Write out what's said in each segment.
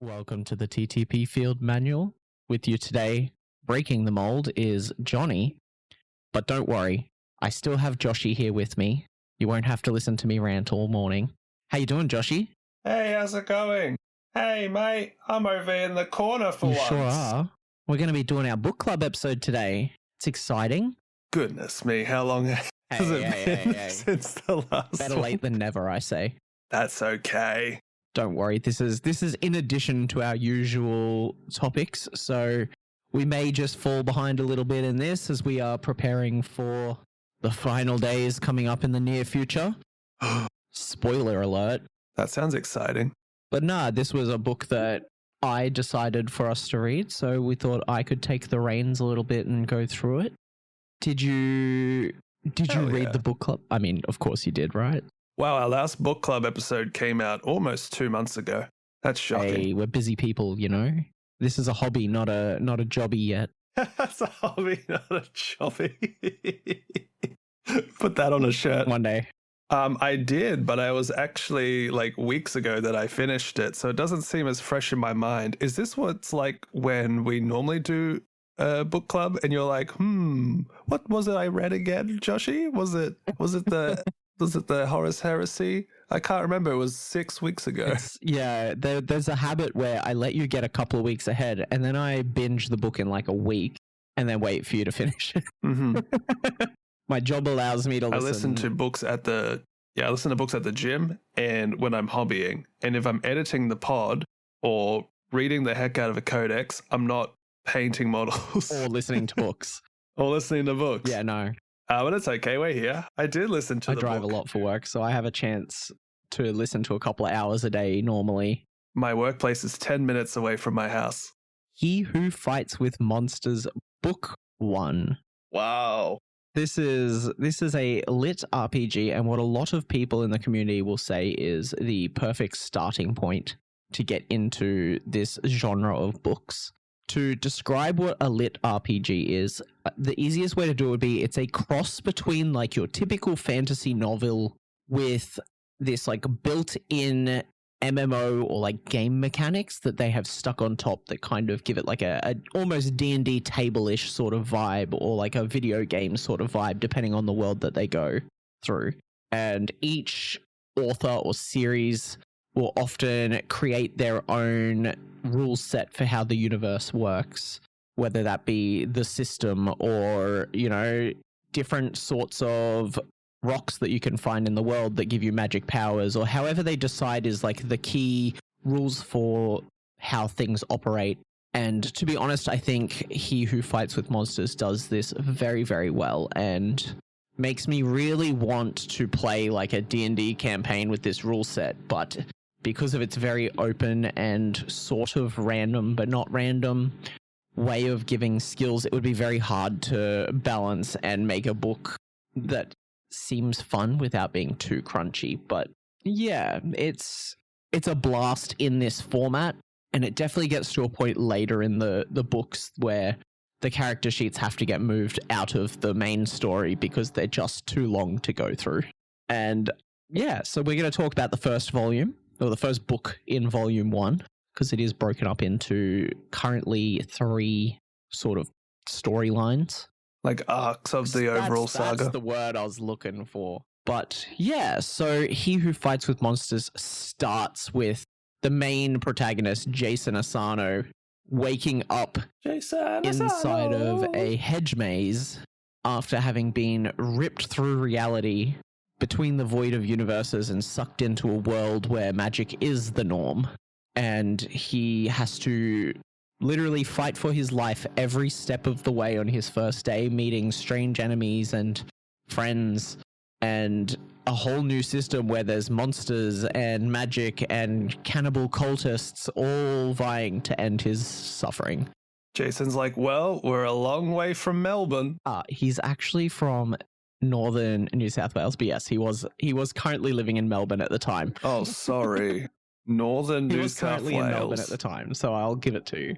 Welcome to the TTP Field Manual. With you today, breaking the mold, is Jonny. But don't worry, I still have Joshy here with me. You won't have to listen to me rant all morning. How you doing, Joshy? Hey, how's it going? Hey, mate, I'm over in the corner for You once. sure are. We're going to be doing our book club episode today. It's exciting. Goodness me, how long has it been since the last Better one? late than never, I say. That's okay. Don't worry, this is in addition to our usual topics, so we may just fall behind a little bit in this as we are preparing for the final days coming up in the near future. Spoiler alert. That sounds exciting. But nah, this was a book that I decided for us to read, so we thought I could take the reins a little bit and go through it. Did you read the book club? I mean, of course you did, right? Wow, our last book club episode came out almost 2 months ago. That's shocking. Hey, we're busy people, you know? This is a hobby, not a jobby yet. That's a hobby, not a jobby. Put that on a shirt. One day. I did, but I was actually like weeks ago that I finished it, so it doesn't seem as fresh in my mind. Is this what's like when we normally do a book club and you're like, what was it I read again, Joshy? Was it the Horus Heresy? I can't remember. It was 6 weeks ago. There's a habit where I let you get a couple of weeks ahead and then I binge the book in like a week and then wait for you to finish it. Mm-hmm. My job allows me to listen. I listen to books at the gym and when I'm hobbying. And if I'm editing the pod or reading the heck out of a codex, I'm not painting models. Or listening to books. Or listening to books. Yeah, no. But it's okay. We're here. I did listen to the book. I drive a lot for work, so I have a chance to listen to a couple of hours a day normally. My workplace is 10 minutes away from my house. He Who Fights with Monsters, Book 1. Wow. This is a lit RPG, and what a lot of people in the community will say is the perfect starting point to get into this genre of books. To describe what a lit RPG is, the easiest way to do it would be it's a cross between like your typical fantasy novel with this like built-in MMO or like game mechanics that they have stuck on top that kind of give it like a almost D&D table-ish sort of vibe or like a video game sort of vibe depending on the world that they go through. And each author or series will often create their own rule set for how the universe works, whether that be the system or, you know, different sorts of rocks that you can find in the world that give you magic powers, or however they decide is like the key rules for how things operate. And to be honest, I think He Who Fights with Monsters does this very, very well and makes me really want to play like a D&D campaign with this rule set, but because of its very open and sort of random but not random way of giving skills, it would be very hard to balance and make a book that seems fun without being too crunchy. But yeah, it's a blast in this format, and it definitely gets to a point later in the books where the character sheets have to get moved out of the main story because they're just too long to go through. And yeah, so we're going to talk about the first volume, or the first book in volume 1, because it is broken up into currently 3 sort of storylines. Like arcs of the overall saga. That's the word I was looking for. But yeah, so He Who Fights with Monsters starts with the main protagonist, Jason Asano, waking up inside of a hedge maze after having been ripped through reality between the void of universes and sucked into a world where magic is the norm. And he has to literally fight for his life every step of the way on his first day, meeting strange enemies and friends and a whole new system where there's monsters and magic and cannibal cultists all vying to end his suffering. Jason's like, well, we're a long way from Melbourne. He's actually from northern New South Wales, but yes, he was currently living in Melbourne at the time. Oh, sorry. Northern New South Wales. He was currently in Melbourne at the time, so I'll give it to you.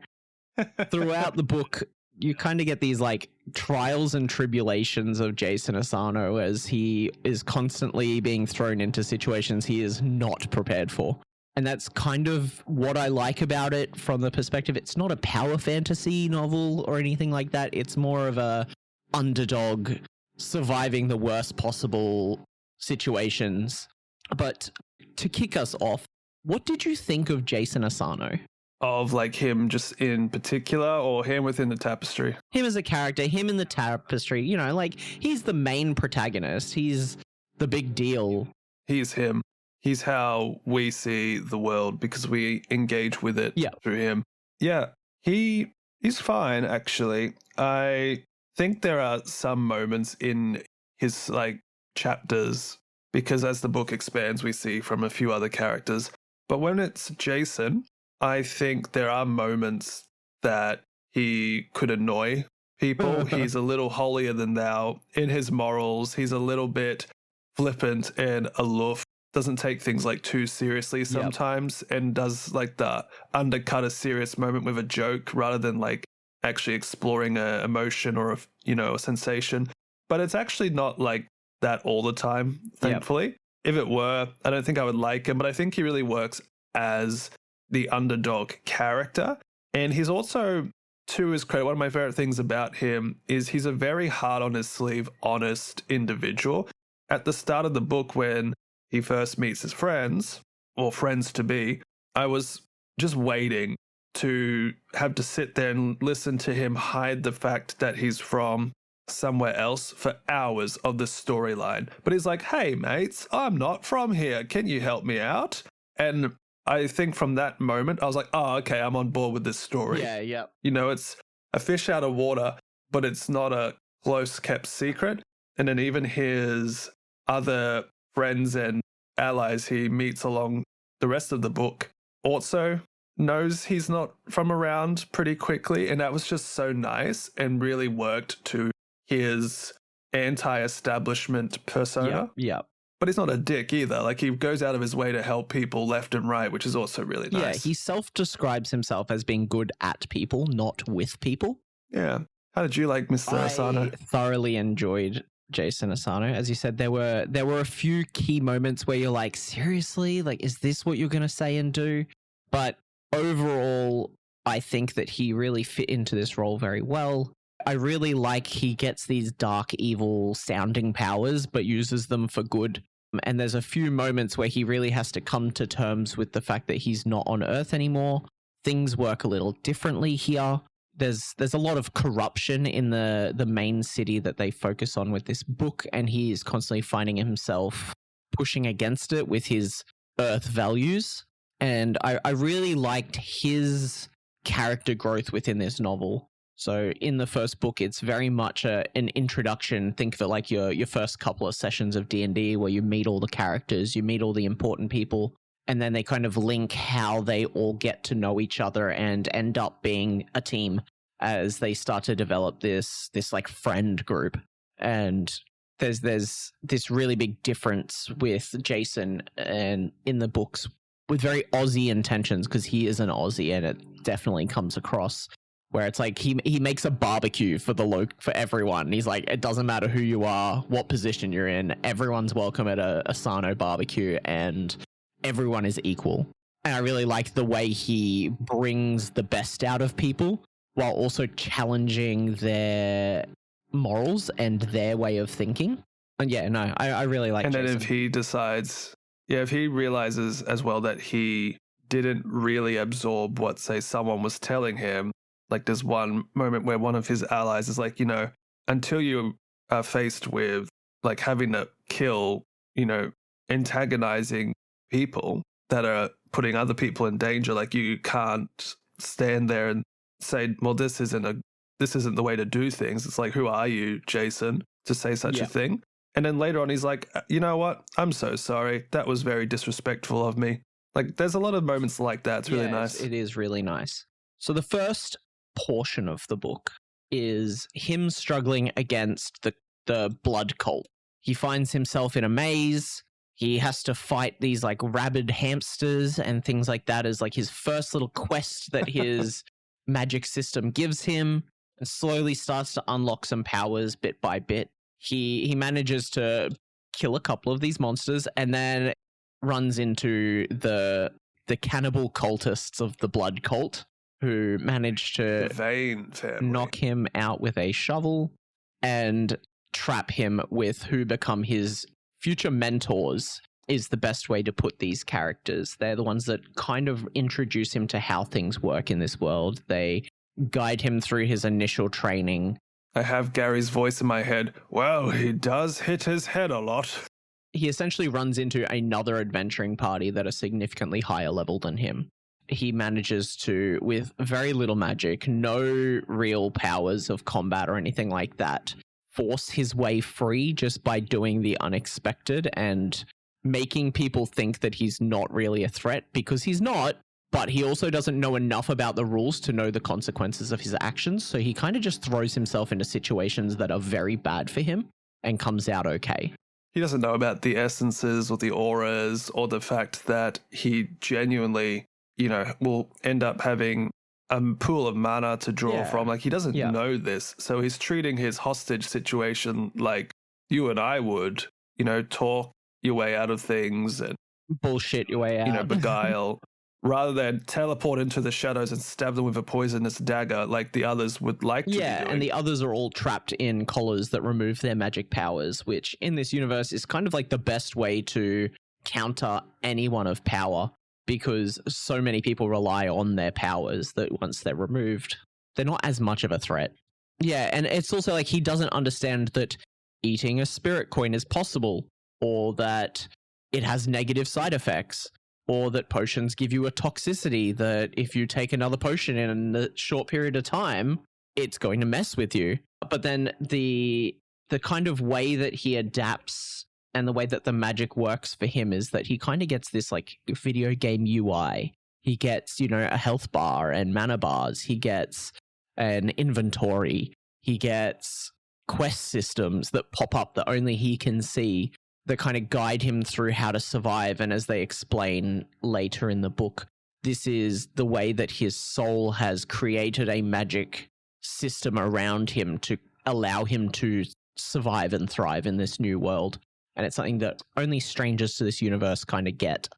Throughout the book, you kind of get these like trials and tribulations of Jason Asano as he is constantly being thrown into situations he is not prepared for. And that's kind of what I like about it from the perspective. It's not a power fantasy novel or anything like that. It's more of a underdog surviving the worst possible situations. But to kick us off, what did you think of Jason Asano? Of like him just in particular, or him within the tapestry? Him as a character, him in the tapestry, you know, like he's the main protagonist. He's the big deal. He's him. He's how we see the world because we engage with it through him. Yeah, he's fine, actually. I think there are some moments in his like chapters because as the book expands, we see from a few other characters. But when it's Jason, I think there are moments that he could annoy people. He's a little holier than thou in his morals. He's a little bit flippant and aloof. Doesn't take things like too seriously sometimes and does like the undercut a serious moment with a joke rather than like actually exploring a emotion or a sensation. But it's actually not like that all the time, thankfully. If it were, I don't think I would like him, but I think he really works as the underdog character. And he's also, to his credit, one of my favorite things about him is he's a very hard on his sleeve, honest individual. At the start of the book, when he first meets his friends, or friends to be, I was just waiting to have to sit there and listen to him hide the fact that he's from somewhere else for hours of the storyline. But he's like, hey, mates, I'm not from here. Can you help me out? And I think from that moment, I was like, oh, okay, I'm on board with this story. Yeah. You know, it's a fish out of water, but it's not a close kept secret. And then even his other friends and allies he meets along the rest of the book also knows he's not from around pretty quickly. And that was just so nice and really worked to his anti-establishment persona. Yeah. But he's not a dick either. Like he goes out of his way to help people left and right, which is also really nice. Yeah, he self-describes himself as being good at people, not with people. Yeah. How did you like Mr. Asano? I thoroughly enjoyed Jason Asano. As you said, there were a few key moments where you're like, seriously? Like, is this what you're going to say and do? But overall, I think that he really fit into this role very well. I really like he gets these dark, evil sounding powers, but uses them for good. And there's a few moments where he really has to come to terms with the fact that he's not on Earth anymore. Things work a little differently here. There's a lot of corruption in the main city that they focus on with this book, and he is constantly finding himself pushing against it with his Earth values. And I really liked his character growth within this novel. So in the first book, it's very much an introduction. Think of it like your first couple of sessions of D&D where you meet all the characters, you meet all the important people, and then they kind of link how they all get to know each other and end up being a team as they start to develop this like friend group. And there's this really big difference with Jason and in the books with very Aussie intentions, because he is an Aussie and it definitely comes across. Where it's like he makes a barbecue for everyone. He's like, it doesn't matter who you are, what position you're in, everyone's welcome at a Asano barbecue and everyone is equal. And I really like the way he brings the best out of people while also challenging their morals and their way of thinking. And yeah, no, I really like Jason. And then if he decides, if he realizes as well that he didn't really absorb what, say, someone was telling him. Like there's one moment where one of his allies is like, until you are faced with like having to kill, antagonizing people that are putting other people in danger, like you can't stand there and say, well, this isn't the way to do things. It's like, who are you, Jason, to say such a thing? And then later on, he's like, you know what? I'm so sorry. That was very disrespectful of me. Like there's a lot of moments like that. It's really nice. It is really nice. So the first portion of the book is him struggling against the blood cult. He finds himself in a maze. He has to fight these like rabid hamsters and things like that as like his first little quest that his magic system gives him, and slowly starts to unlock some powers bit by bit. He manages to kill a couple of these monsters and then runs into the the cannibal cultists of the blood cult who managed to The Vane family. knock him out with a shovel and trap him with who become his future mentors is the best way to put these characters. They're the ones that kind of introduce him to how things work in this world. They guide him through his initial training. I have Gary's voice in my head. Well, he does hit his head a lot. He essentially runs into another adventuring party that are significantly higher level than him. He manages to, with very little magic, no real powers of combat or anything like that, force his way free just by doing the unexpected and making people think that he's not really a threat, because he's not, but he also doesn't know enough about the rules to know the consequences of his actions. So he kind of just throws himself into situations that are very bad for him and comes out okay. He doesn't know about the essences or the auras or the fact that he genuinely, will end up having a pool of mana to draw from. Like, he doesn't know this. So he's treating his hostage situation like you and I would, talk your way out of things and bullshit your way out, beguile, rather than teleport into the shadows and stab them with a poisonous dagger like the others would like to be doing. And the others are all trapped in collars that remove their magic powers, which in this universe is kind of like the best way to counter anyone of power, because so many people rely on their powers that once they're removed, they're not as much of a threat. Yeah, and it's also like he doesn't understand that eating a spirit coin is possible, or that it has negative side effects, or that potions give you a toxicity that if you take another potion in a short period of time, it's going to mess with you. But then the kind of way that he adapts and the way that the magic works for him is that he kind of gets this like video game UI. He gets, a health bar and mana bars. He gets an inventory. He gets quest systems that pop up that only he can see, that kind of guide him through how to survive. And as they explain later in the book, this is the way that his soul has created a magic system around him to allow him to survive and thrive in this new world. And it's something that only strangers to this universe kind of get.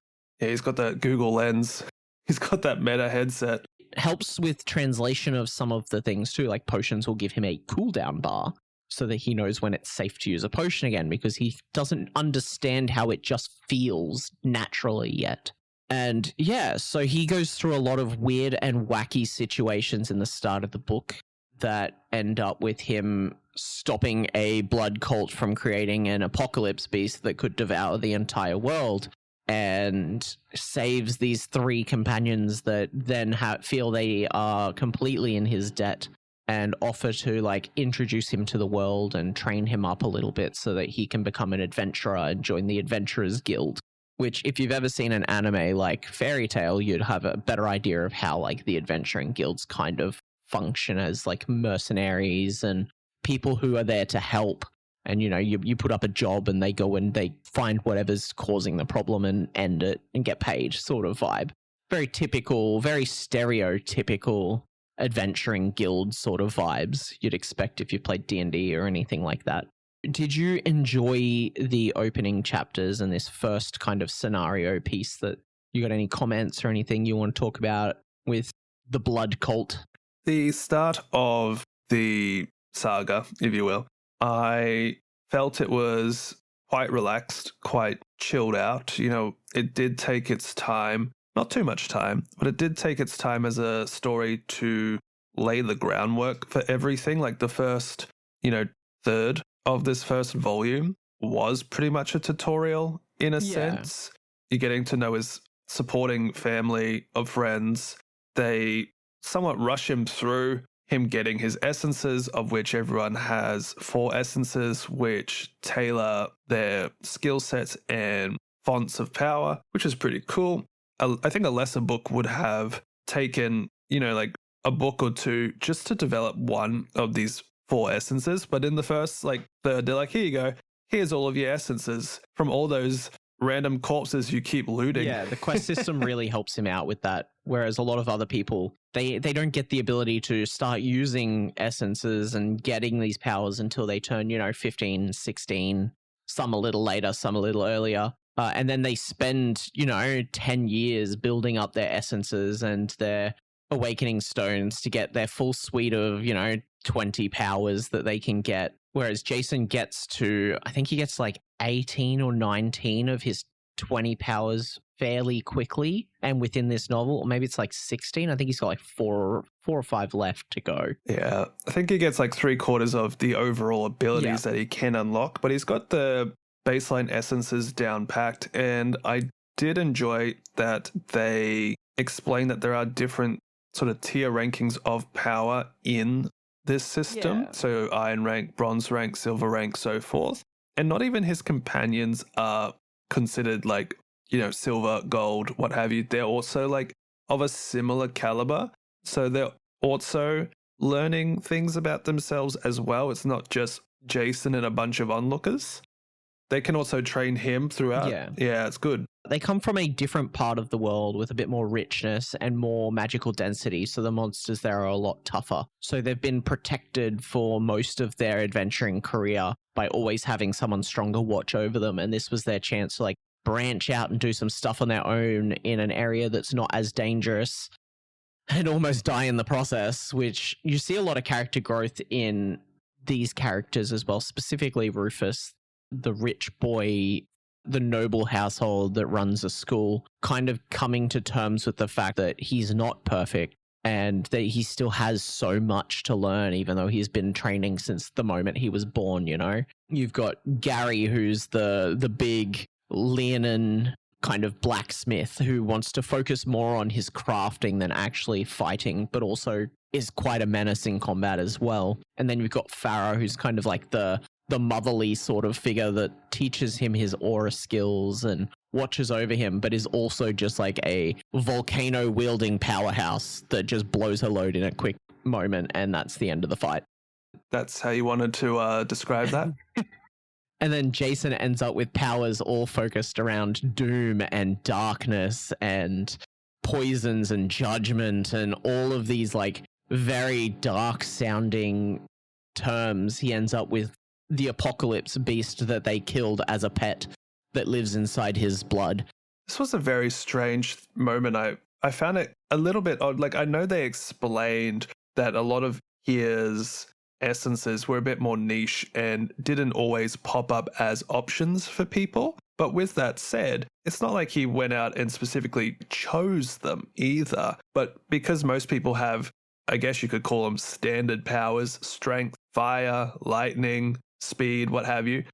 Yeah, he's got that Google Lens. He's got that meta headset. It helps with translation of some of the things too, like potions will give him a cooldown bar so that he knows when it's safe to use a potion again, because he doesn't understand how it just feels naturally yet. And yeah, so he goes through a lot of weird and wacky situations in the start of the book that end up with him stopping a blood cult from creating an apocalypse beast that could devour the entire world, and saves these three companions that then feel they are completely in his debt, and offer to like introduce him to the world and train him up a little bit so that he can become an adventurer and join the Adventurers Guild. Which, if you've ever seen an anime like Fairy Tail, you'd have a better idea of how like the adventuring guilds kind of function as like mercenaries and people who are there to help. And you put up a job and they go and they find whatever's causing the problem and end it and get paid, sort of vibe. Very typical, very stereotypical adventuring guild sort of vibes you'd expect if you played D&D or anything like that. Did you enjoy the opening chapters and this first kind of scenario piece? That you got any comments or anything you want to talk about with the blood cult? The start of the saga, if you will, I felt it was quite relaxed, quite chilled out. It did take its time, not too much time, but it did take its time as a story to lay the groundwork for everything. Like the first, third of this first volume was pretty much a tutorial in a sense. You're getting to know his supporting family of friends. They somewhat rush him through him getting his essences, of which everyone has 4 essences, which tailor their skill sets and fonts of power, which is pretty cool. I think a lesser book would have taken, like a book or two just to develop one of these 4 essences. But in the first, third, they're like, here you go. Here's all of your essences from all those random corpses you keep looting. Yeah, the quest system really helps him out with that. Whereas a lot of other people, they don't get the ability to start using essences and getting these powers until they turn, 15, 16, some a little later, some a little earlier. And then they spend, 10 years building up their essences and their awakening stones to get their full suite of, 20 powers that they can get. Whereas Jason gets to, I think he gets like 18 or 19 of his 20 powers fairly quickly. And within this novel, or maybe it's like 16. I think he's got like four or five left to go. Yeah, I think he gets like 3/4 of the overall abilities that he can unlock, but he's got the baseline essences down packed. And I did enjoy that they explain that there are different sort of tier rankings of power in this system. Yeah. So iron rank, bronze rank, silver rank, so forth. And not even his companions are considered like, silver, gold, what have you. They're also like of a similar caliber. So they're also learning things about themselves as well. It's not just Jason and a bunch of onlookers. They can also train him throughout. Yeah, it's good. They come from a different part of the world with a bit more richness and more magical density, so the monsters there are a lot tougher. So they've been protected for most of their adventuring career by always having someone stronger watch over them, and this was their chance to like branch out and do some stuff on their own in an area that's not as dangerous and almost die in the process, which you see a lot of character growth in these characters as well, specifically Rufus, the rich boy, the noble household that runs a school, kind of coming to terms with the fact that he's not perfect and that he still has so much to learn, even though he's been training since the moment he was born, You've got Gary, who's the big Leonin kind of blacksmith who wants to focus more on his crafting than actually fighting, but also is quite a menace in combat as well. And then you've got Farah, who's kind of like the motherly sort of figure that teaches him his aura skills and watches over him, but is also just like a volcano wielding powerhouse that just blows her load in a quick moment, and that's the end of the fight. That's how you wanted to describe that? And then Jason ends up with powers all focused around doom and darkness and poisons and judgment and all of these like very dark sounding terms. He ends up with the apocalypse beast that they killed as a pet that lives inside his blood. This was a very strange moment. I found it a little bit odd. Like, I know they explained that a lot of his essences were a bit more niche and didn't always pop up as options for people. But with that said, it's not like he went out and specifically chose them either. But because most people have, I guess you could call them standard powers, strength, fire, lightning, speed, what have you,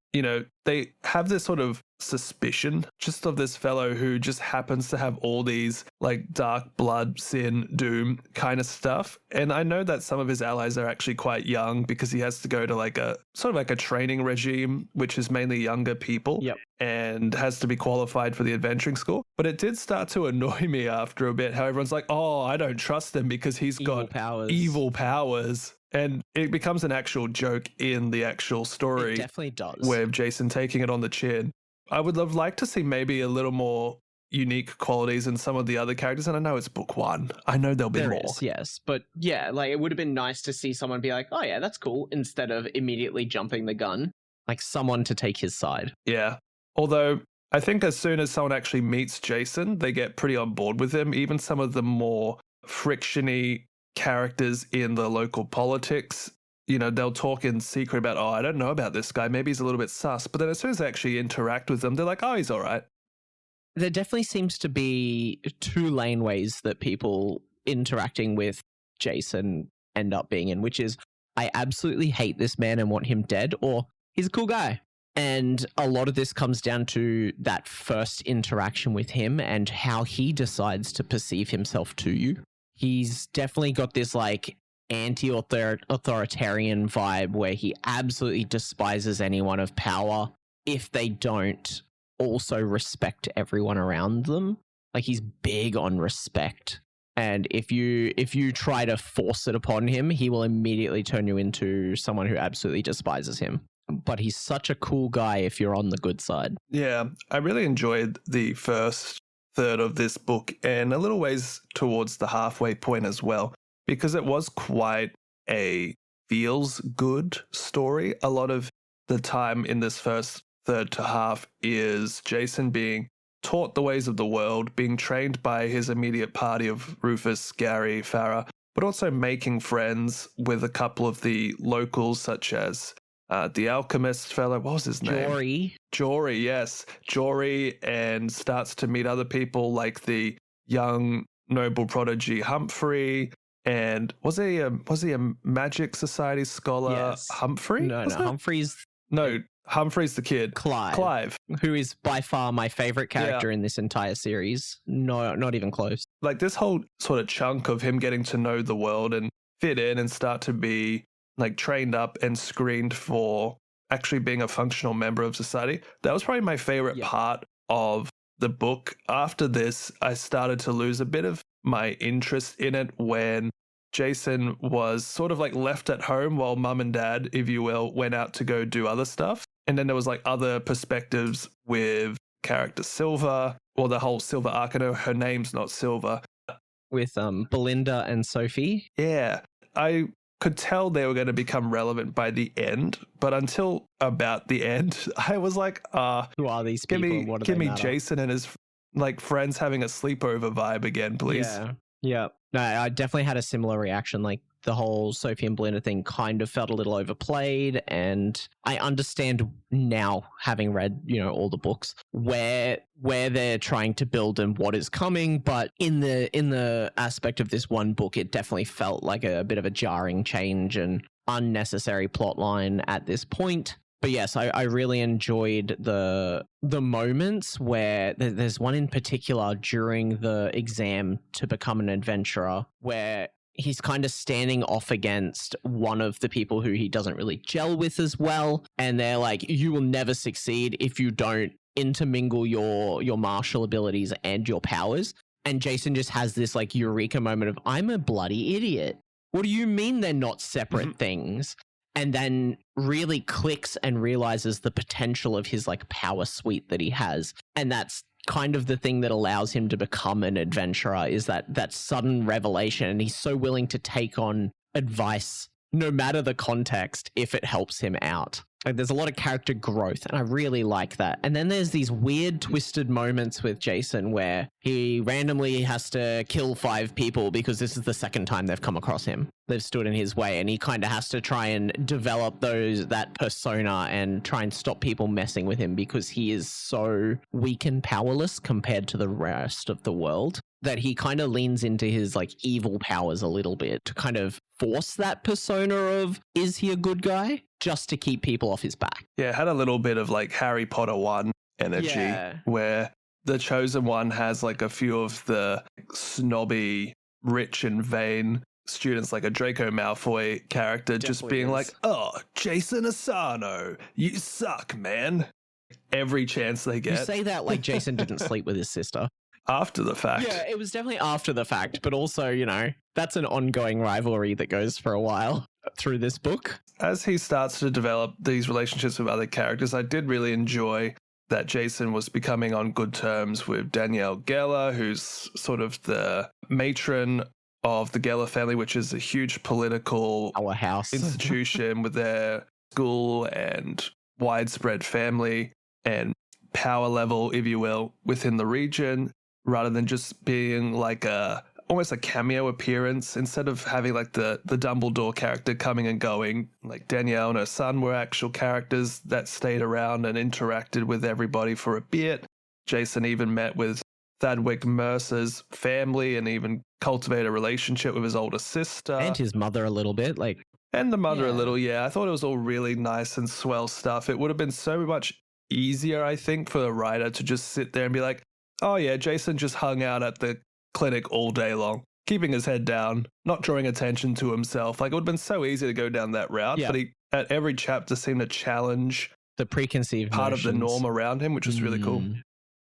they have this sort of suspicion just of this fellow who just happens to have all these like dark blood, sin, doom kind of stuff. And I know that some of his allies are actually quite young because he has to go to like a sort of like a training regime, which is mainly younger people. Yep. And has to be qualified for the adventuring school. But it did start to annoy me after a bit how everyone's like, oh, I don't trust him because he's got evil powers. And it becomes an actual joke in the actual story. It definitely does. With Jason taking it on the chin. I would have liked to see maybe a little more unique qualities in some of the other characters. And I know it's book one. I know there'll be more. Yes. But yeah, like it would have been nice to see someone be like, oh yeah, that's cool, instead of immediately jumping the gun. Like someone to take his side. Yeah. Although I think as soon as someone actually meets Jason, they get pretty on board with him. Even some of the more frictiony characters in the local politics, they'll talk in secret about, oh, I don't know about this guy. Maybe he's a little bit sus. But then as soon as they actually interact with them, they're like, oh, he's all right. There definitely seems to be two laneways that people interacting with Jason end up being in, which is, I absolutely hate this man and want him dead, or he's a cool guy. And a lot of this comes down to that first interaction with him and how he decides to perceive himself to you. He's definitely got this like anti-authoritarian vibe where he absolutely despises anyone of power if they don't also respect everyone around them. Like he's big on respect. And if you try to force it upon him, he will immediately turn you into someone who absolutely despises him. But he's such a cool guy if you're on the good side. Yeah, I really enjoyed the first third of this book and a little ways towards the halfway point as well, because it was quite a feels good story. A lot of the time in this first third to half is Jason being taught the ways of the world, being trained by his immediate party of Rufus, Gary, Farah, but also making friends with a couple of the locals, such as the alchemist fellow. What was his name? Jory, yes. Jory, and starts to meet other people like the young noble prodigy Humphrey. And was he a Magic Society scholar? Yes. Humphrey? No, Humphrey's... No, Humphrey's the kid. Clive. Who is by far my favorite character in this entire series. No, not even close. Like this whole sort of chunk of him getting to know the world and fit in and start to be like trained up and screened for actually being a functional member of society. That was probably my favorite part of the book. After this, I started to lose a bit of my interest in it when Jason was sort of like left at home while mum and dad, if you will, went out to go do other stuff. And then there was like other perspectives with character Silver, or the whole Silver arc. I know her name's not Silver. With Belinda and Sophie. Yeah. I could tell they were going to become relevant by the end, but until about the end, I was like, who are these people? Give me Jason and his like friends having a sleepover vibe again, please. Yeah. No, I definitely had a similar reaction. Like the whole Sophie and Belinda thing kind of felt a little overplayed, and I understand now, having read, all the books, where they're trying to build and what is coming. But in the aspect of this one book, it definitely felt like a bit of a jarring change and unnecessary plot line at this point. But yes, I really enjoyed the moments where there's one in particular during the exam to become an adventurer where he's kind of standing off against one of the people who he doesn't really gel with as well. And they're like, you will never succeed if you don't intermingle your martial abilities and your powers. And Jason just has this like eureka moment of, I'm a bloody idiot. What do you mean they're not separate things? And then really clicks and realizes the potential of his like power suite that he has. And that's kind of the thing that allows him to become an adventurer, is that sudden revelation. And he's so willing to take on advice, no matter the context, if it helps him out. Like, there's a lot of character growth, and I really like that. And then there's these weird twisted moments with Jason where he randomly has to kill 5 people because this is the second time they've come across him. They've stood in his way, and he kind of has to try and develop that persona and try and stop people messing with him because he is so weak and powerless compared to the rest of the world that he kind of leans into his like evil powers a little bit to kind of force that persona of, is he a good guy? Just to keep people off his back. Yeah, it had a little bit of like Harry Potter 1 energy where the chosen one has like a few of the snobby, rich and vain students, like a Draco Malfoy character, just being like, oh, Jason Asano, you suck, man. Every chance they get. You say that like Jason didn't sleep with his sister. After the fact. Yeah, it was definitely after the fact, but also, that's an ongoing rivalry that goes for a while through this book. As he starts to develop these relationships with other characters, I did really enjoy that Jason was becoming on good terms with Danielle Geller, who's sort of the matron of the Geller family, which is a huge political powerhouse institution with their school and widespread family and power level, if you will, within the region, rather than just being like almost a cameo appearance. Instead of having like the Dumbledore character coming and going, like Danielle and her son were actual characters that stayed around and interacted with everybody for a bit. Jason even met with Thadwick Mercer's family and even cultivated a relationship with his older sister. And his mother a little bit, And the mother a little, yeah. I thought it was all really nice and swell stuff. It would have been so much easier, I think, for the writer to just sit there and be like, oh yeah, Jason just hung out at the clinic all day long, keeping his head down, not drawing attention to himself. Like, it would have been so easy to go down that route, but he, at every chapter, seemed to challenge the preconceived part notions of the norm around him, which was really cool.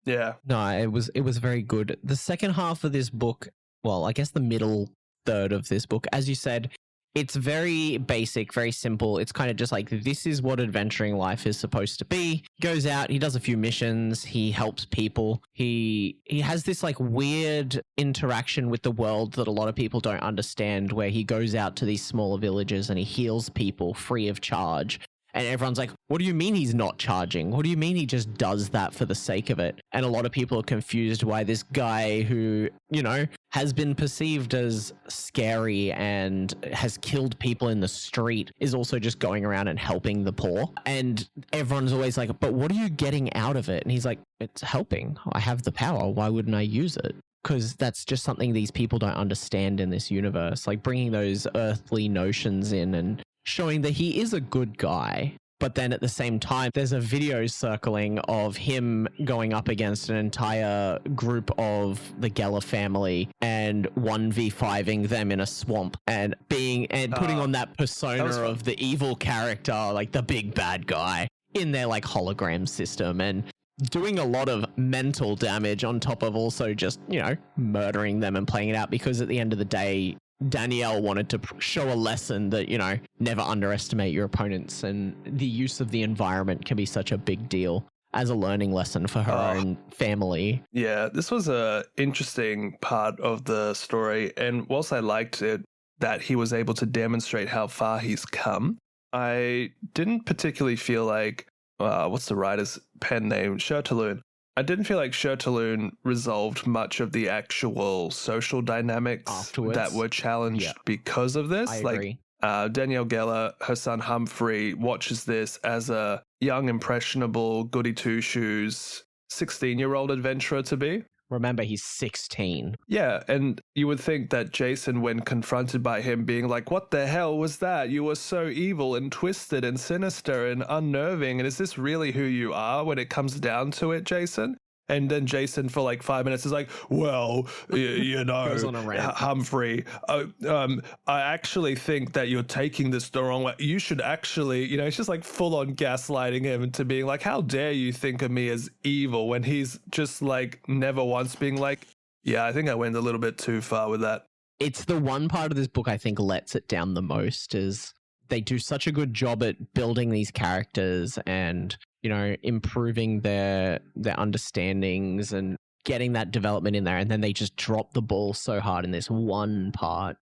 Yeah. No, it was very good. The second half of this book, well, I guess the middle third of this book, as you said, it's very basic, very simple. It's kind of just like, this is what adventuring life is supposed to be. He goes out, he does a few missions, he helps people. He has this like weird interaction with the world that a lot of people don't understand, where he goes out to these smaller villages and he heals people free of charge. And everyone's like, what do you mean he's not charging? What do you mean he just does that for the sake of it? And a lot of people are confused why this guy who, you know, has been perceived as scary and has killed people in the street is also just going around and helping the poor. And everyone's always like, but what are you getting out of it? And he's like, it's helping. I have the power. Why wouldn't I use it? Because that's just something these people don't understand in this universe. Like bringing those earthly notions in and showing that he is a good guy. But then at the same time, there's a video circling of him going up against an entire group of the Geller family and 1v5ing them in a swamp and putting on that persona of the evil character, like the big bad guy in their like hologram system, and doing a lot of mental damage on top of also just, you know, murdering them and playing it out, because at the end of the day, Danielle wanted to show a lesson that, you know, never underestimate your opponents, and the use of the environment can be such a big deal as a learning lesson for her own family. Yeah, this was a interesting part of the story, and whilst I liked it that he was able to demonstrate how far he's come, I didn't particularly feel like, what's the writer's pen name? Shirtaloon. I didn't feel like Shirtaloon resolved much of the actual social dynamics afterwards that were challenged because of this. I agree. Danielle Geller, her son Humphrey, watches this as a young, impressionable, goody two-shoes, 16-year-old adventurer to be. Remember, he's 16. Yeah, and you would think that Jason, when confronted by him being like, what the hell was that? You were so evil and twisted and sinister and unnerving, and is this really who you are when it comes down to it, Jason? And then Jason, for like 5 minutes, is like, well, you know, Goes on a rant. Humphrey, I actually think that you're taking this the wrong way. You should actually, you know, it's just like full on gaslighting him into being like, how dare you think of me as evil, when he's just like never once being like, yeah, I think I went a little bit too far with that. It's the one part of this book I think lets it down the most, is they do such a good job at building these characters and, you know, improving their understandings and getting that development in there, and then they just drop the ball so hard in this one part.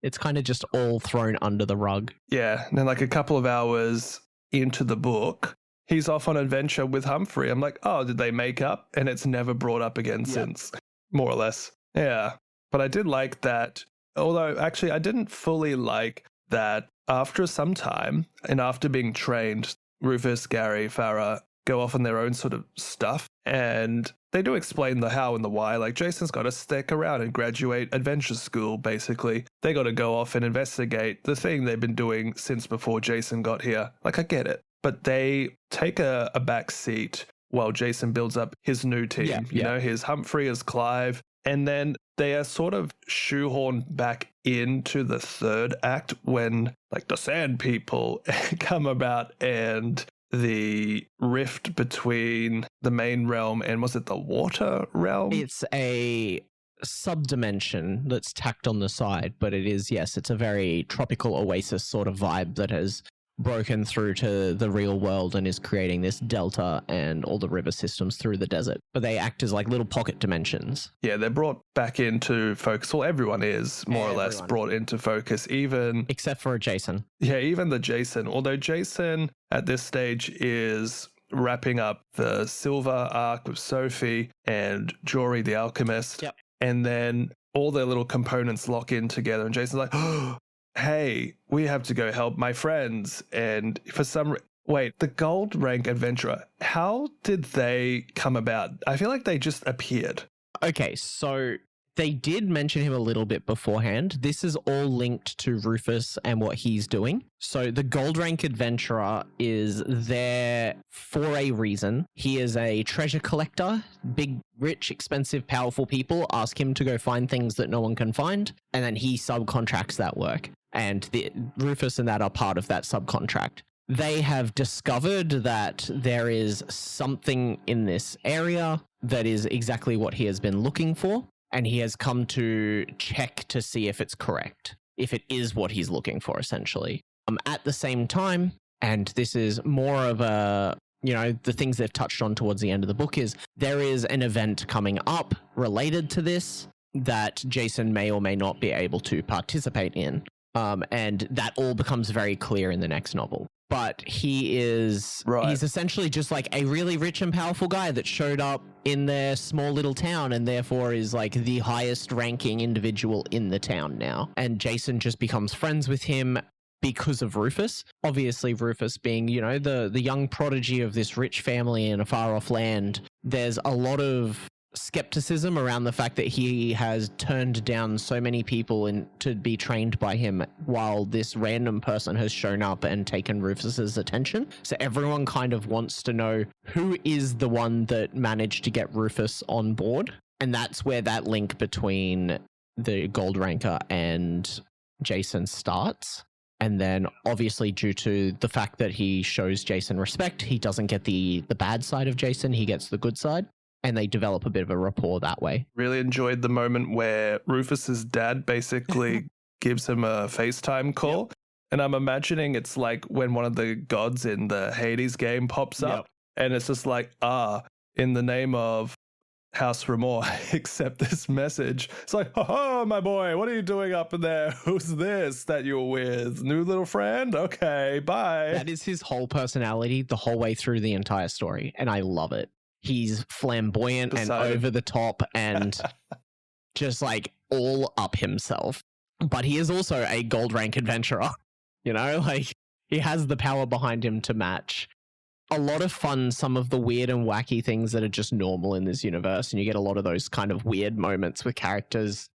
It's kind of just all thrown under the rug. Yeah, and then like a couple of hours into the book, he's off on adventure with Humphrey. I'm like, oh, did they make up? And it's never brought up again since, more or less. Yeah, but I did like that, although actually I didn't fully like that after some time and after being trained, Rufus, Gary, Farah go off on their own sort of stuff, and they do explain the how and the why. Like, Jason's got to stick around and graduate adventure school, basically. They got to go off and investigate the thing they've been doing since before Jason got here. Like, I get it. But they take a back seat while Jason builds up his new team. You know, his Humphrey, his Clive. And then they are sort of shoehorned back into the third act when, like, the Sand People come about and the rift between the main realm and, was it the water realm? It's a subdimension that's tacked on the side, but it is, yes, it's a very tropical oasis sort of vibe that has broken through to the real world and is creating this delta and all the river systems through the desert. But they act as like little pocket dimensions. Yeah, they're brought back into focus. Well, everyone is more or less brought into focus, even... except for Jason. Yeah, even the Jason. Although Jason at this stage is wrapping up the Silver arc with Sophie and Jory the Alchemist. Yep. And then all their little components lock in together and Jason's like, oh, hey, we have to go help my friends. And for some wait, the gold rank adventurer, how did they come about? I feel like they just appeared. Okay, so they did mention him a little bit beforehand. This is all linked to Rufus and what he's doing. So the gold rank adventurer is there for a reason. He is a treasure collector. Big, rich, expensive, powerful people ask him to go find things that no one can find, and then he subcontracts that work. And Rufus and that are part of that subcontract. They have discovered that there is something in this area that is exactly what he has been looking for, and he has come to check to see if it's correct, if it is what he's looking for, essentially. At the same time, and this is more of a, you know, the things they've touched on towards the end of the book is there is an event coming up related to this that Jason may or may not be able to participate in. And that all becomes very clear in the next novel. But he's essentially just like a really rich and powerful guy that showed up in their small little town and therefore is like the highest ranking individual in the town now. And Jason just becomes friends with him because of Rufus. Obviously, Rufus being, you know, the young prodigy of this rich family in a far off land. There's a lot of skepticism around the fact that he has turned down so many people to be trained by him while this random person has shown up and taken Rufus's attention. So everyone kind of wants to know who is the one that managed to get Rufus on board. And that's where that link between the Gold Ranker and Jason starts. And then obviously due to the fact that he shows Jason respect, he doesn't get the bad side of Jason, he gets the good side. And they develop a bit of a rapport that way. Really enjoyed the moment where Rufus's dad basically gives him a FaceTime call. Yep. And I'm imagining it's like when one of the gods in the Hades game pops up. And it's just like, in the name of House Ramor, accept this message. It's like, oh, my boy, what are you doing up in there? Who's this that you're with? New little friend? Okay, bye. That is his whole personality the whole way through the entire story. And I love it. He's flamboyant and over the top and just like all up himself. But he is also a gold rank adventurer, you know, like he has the power behind him to match. A lot of fun, some of the weird and wacky things that are just normal in this universe. And you get a lot of those kind of weird moments with characters.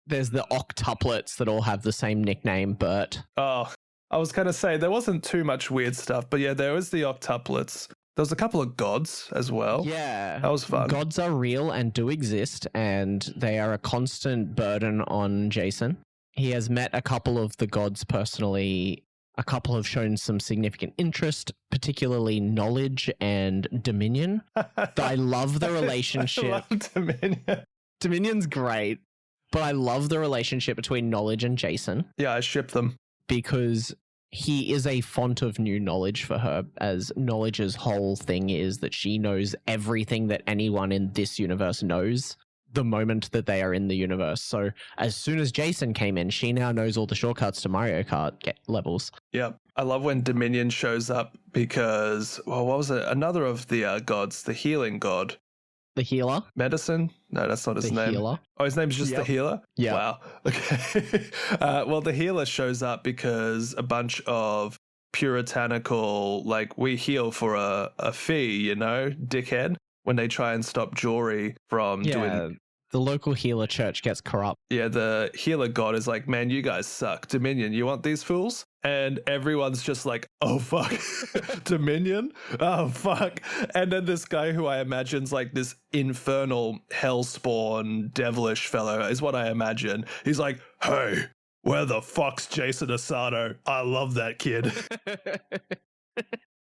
There's the octuplets that all have the same nickname, Bert. Oh, I was going to say there wasn't too much weird stuff, but yeah, there was the octuplets. There was a couple of gods as well. Yeah. That was fun. Gods are real and do exist, and they are a constant burden on Jason. He has met a couple of the gods personally. A couple have shown some significant interest, particularly Knowledge and Dominion. I love the relationship. I love Dominion. Dominion's great, but I love the relationship between Knowledge and Jason. Yeah, I ship them. Because he is a font of new knowledge for her, as Knowledge's whole thing is that she knows everything that anyone in this universe knows the moment that they are in the universe. So as soon as Jason came in, she now knows all the shortcuts to Mario Kart levels. Yep. I love when Dominion shows up because, well, what was it? Another of the gods, the healing god. The healer? Medicine? No, that's not his name. Healer. Oh, his name's just the healer? Yeah. Wow. Okay. Well, the healer shows up because a bunch of puritanical, like, we heal for a fee, you know, dickhead, when they try and stop Jory from doing... The local healer church gets corrupt. Yeah, the healer god is like, man, you guys suck. Dominion, you want these fools? And everyone's just like, oh, fuck. Dominion? Oh, fuck. And then this guy who I imagine's like this infernal hellspawn devilish fellow is what I imagine. He's like, hey, where the fuck's Jason Asano? I love that kid.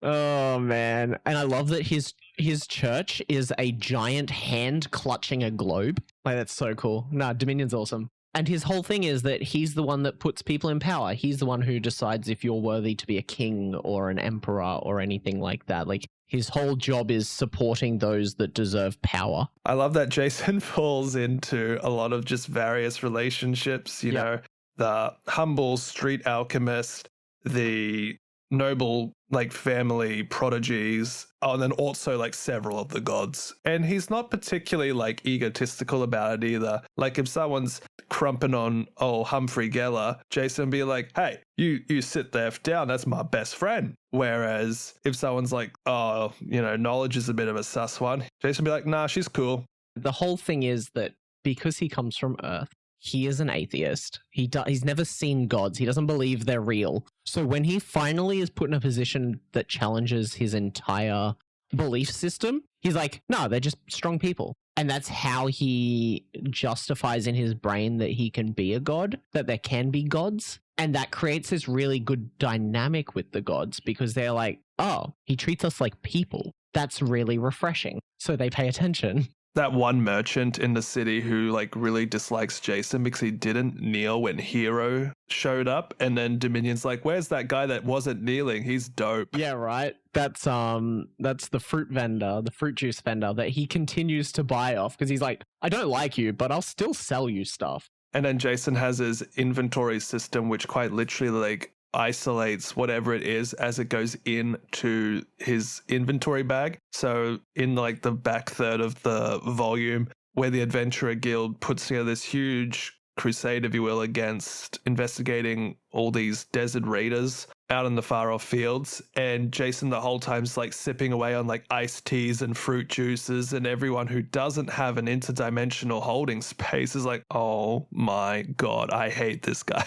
Oh, man. And I love that his church is a giant hand clutching a globe. Like, that's so cool. Nah, Dominion's awesome. And his whole thing is that he's the one that puts people in power. He's the one who decides if you're worthy to be a king or an emperor or anything like that. Like, his whole job is supporting those that deserve power. I love that Jason falls into a lot of just various relationships, you know, the humble street alchemist, the noble, like, family prodigies, and then also, like, several of the gods. And he's not particularly, like, egotistical about it either. Like, if someone's crumping on old Humphrey Geller, Jason be like, hey, you sit the F down, that's my best friend. Whereas if someone's like, oh, you know, Knowledge is a bit of a sus one, Jason be like, nah, she's cool. The whole thing is that because he comes from Earth, he is an atheist. He's never seen gods. He doesn't believe they're real. So when he finally is put in a position that challenges his entire belief system, he's like, no, they're just strong people. And that's how he justifies in his brain that he can be a god, that there can be gods. And that creates this really good dynamic with the gods because they're like, oh, he treats us like people. That's really refreshing. So they pay attention. That one merchant in the city who, like, really dislikes Jason because he didn't kneel when Hero showed up, and then Dominion's like, where's that guy that wasn't kneeling? He's dope. Yeah, right. That's the fruit vendor, the fruit juice vendor that he continues to buy off because he's like, I don't like you, but I'll still sell you stuff. And then Jason has his inventory system, which quite literally like isolates whatever it is as it goes into his inventory bag. So in like the back third of the volume, where the Adventurer Guild puts together this huge crusade, if you will, against investigating all these desert raiders out in the far off fields, and Jason the whole time's like sipping away on like iced teas and fruit juices, and everyone who doesn't have an interdimensional holding space is like, oh my god, I hate this guy.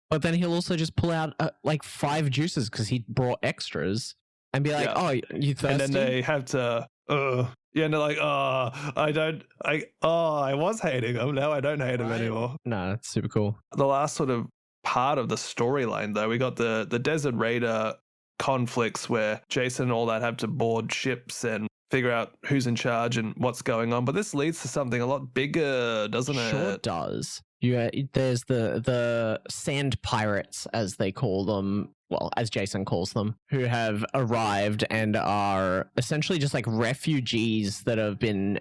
But then he'll also just pull out like 5 juices because he brought extras and be like, oh, you thirsty? And then they have to yeah, and they're like, I was hating him, now I don't hate him anymore. No, it's super cool. The last sort of part of the storyline, though, we got the Desert Raider conflicts where Jason and all that have to board ships and figure out who's in charge and what's going on. But this leads to something a lot bigger, doesn't it? Sure does. There's the sand pirates, as they call them, well, as Jason calls them, who have arrived and are essentially just like refugees that have been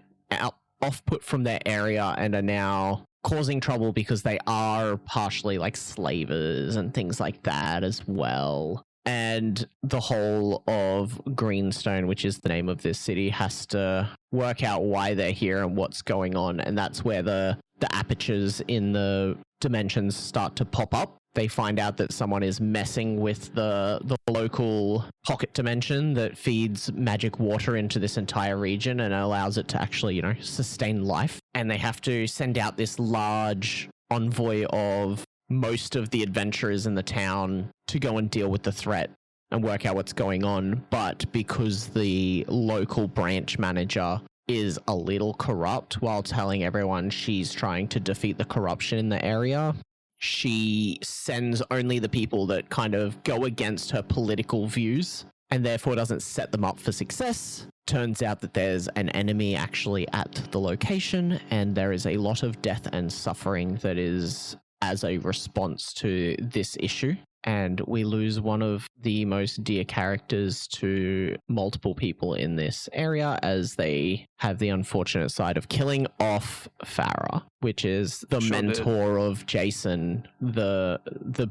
off-put from their area and are now causing trouble because they are partially like slavers and things like that as well. And the whole of Greenstone, which is the name of this city, has to work out why they're here and what's going on. And that's where the apertures in the dimensions start to pop up. They find out that someone is messing with the local pocket dimension that feeds magic water into this entire region and allows it to actually, sustain life. And they have to send out this large envoy of most of the adventurers in the town to go and deal with the threat and work out what's going on. But because the local branch manager is a little corrupt while telling everyone she's trying to defeat the corruption in the area, she sends only the people that kind of go against her political views and therefore doesn't set them up for success. Turns out that there's an enemy actually at the location, and there is a lot of death and suffering that is as a response to this issue. And we lose one of the most dear characters to multiple people in this area as they have the unfortunate side of killing off Farah, which is the mentor of Jason, the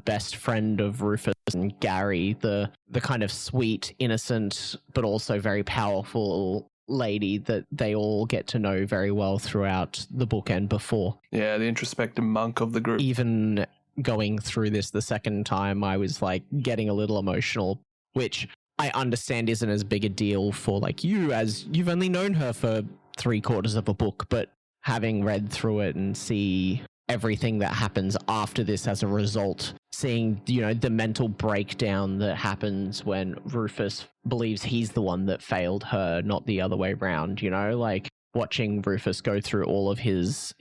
best friend of Rufus and Gary, the kind of sweet, innocent, but also very powerful lady that they all get to know very well throughout the book and before. Yeah, the introspective monk of the group. Even going through this the second time, I was like getting a little emotional, which I understand isn't as big a deal for like you, as you've only known her for 3/4 of a book, but having read through it and see everything that happens after this as a result, seeing, the mental breakdown that happens when Rufus believes he's the one that failed her, not the other way around, like watching Rufus go through all of his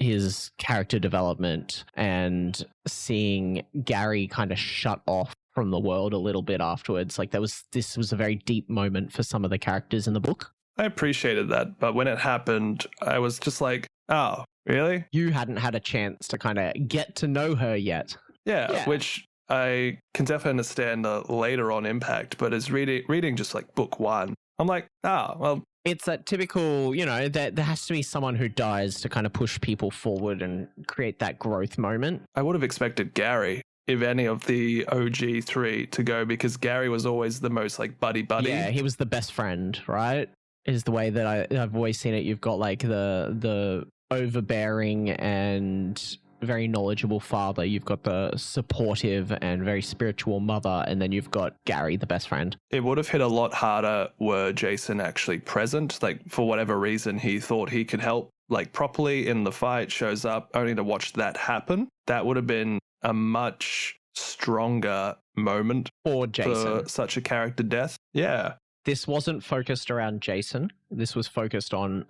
character development and seeing Gary kind of shut off from the world a little bit afterwards. Like this was a very deep moment for some of the characters in the book. I appreciated that, but when it happened, I was just like, oh, really? You hadn't had a chance to kind of get to know her yet. Yeah, which I can definitely understand the later on impact, but as reading just like book 1, I'm like, well, it's that typical, that there has to be someone who dies to kind of push people forward and create that growth moment. I would have expected Gary, if any of the OG 3, to go, because Gary was always the most like buddy. Yeah, he was the best friend, right? Is the way that I've always seen it. You've got like the overbearing and very knowledgeable father, you've got the supportive and very spiritual mother, and then you've got Gary, the best friend. It would have hit a lot harder were Jason actually present. Like, for whatever reason, he thought he could help like properly in the fight, shows up only to watch that happen. That would have been a much stronger moment for Jason, for such a character death. Yeah. This wasn't focused around Jason. This was focused on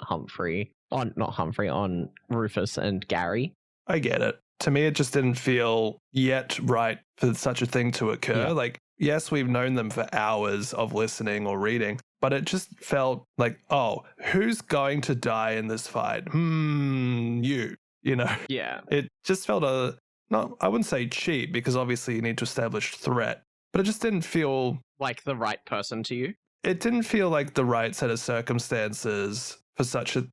on Rufus and Gary. I get it. To me, it just didn't feel yet right for such a thing to occur. Yeah. Like, yes, we've known them for hours of listening or reading, but it just felt like, oh, who's going to die in this fight? You. Yeah. It just felt I wouldn't say cheap, because obviously you need to establish threat, but it just didn't feel like the right person to you. It didn't feel like the right set of circumstances for such a,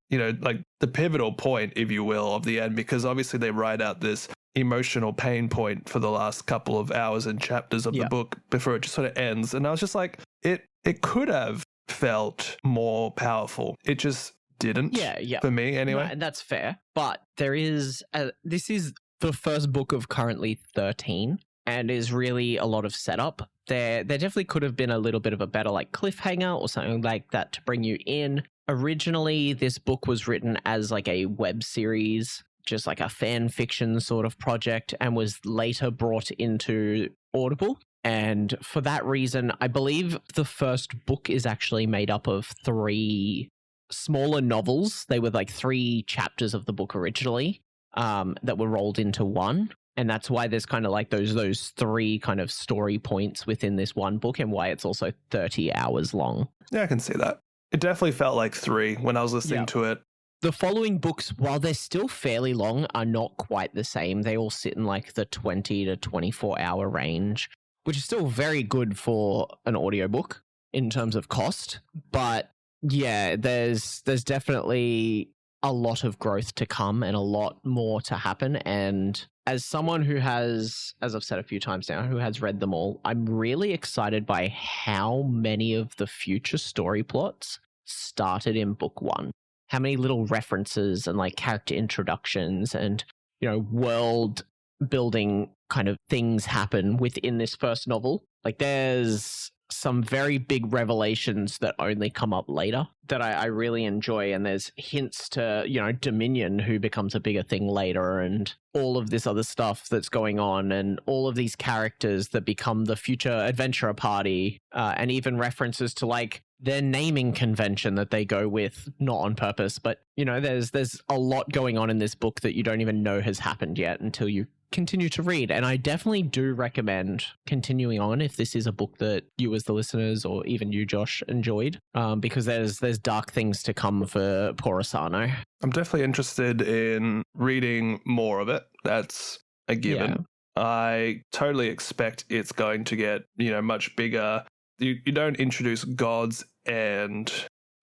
like the pivotal point, if you will, of the end, because obviously they write out this emotional pain point for the last couple of hours and chapters of the book before it just sort of ends. And I was just like, it could have felt more powerful. It just didn't. For me anyway. No, and that's fair. But there is this is the first book of currently 13 and is really a lot of setup. There definitely could have been a little bit of a better like cliffhanger or something like that to bring you in. Originally, this book was written as like a web series, just like a fan fiction sort of project, and was later brought into Audible. And for that reason, I believe the first book is actually made up of 3 smaller novels. They were like 3 chapters of the book originally, that were rolled into one. And that's why there's kind of like those 3 kind of story points within this one book, and why it's also 30 hours long. Yeah, I can see that. It definitely felt like 3 when I was listening to it. The following books, while they're still fairly long, are not quite the same. They all sit in like the 20 to 24 hour range, which is still very good for an audiobook in terms of cost. But yeah, there's definitely a lot of growth to come and a lot more to happen. And as someone who has, as I've said a few times now, who has read them all, I'm really excited by how many of the future story plots started in book 1. How many little references and like character introductions and, you know, world building kind of things happen within this first novel. Like there's some very big revelations that only come up later that I really enjoy. And there's hints to, you know, Dominion, who becomes a bigger thing later, and all of this other stuff that's going on, and all of these characters that become the future adventurer party, and even references to like their naming convention that they go with, not on purpose, but you know, there's a lot going on in this book that you don't even know has happened yet until you continue to read. And I definitely do recommend continuing on if this is a book that you as the listeners, or even you, Josh, enjoyed, because there's dark things to come for poor Asano. I'm definitely interested in reading more of it. That's a given. Yeah. I totally expect it's going to get, you know, much bigger. You don't introduce gods and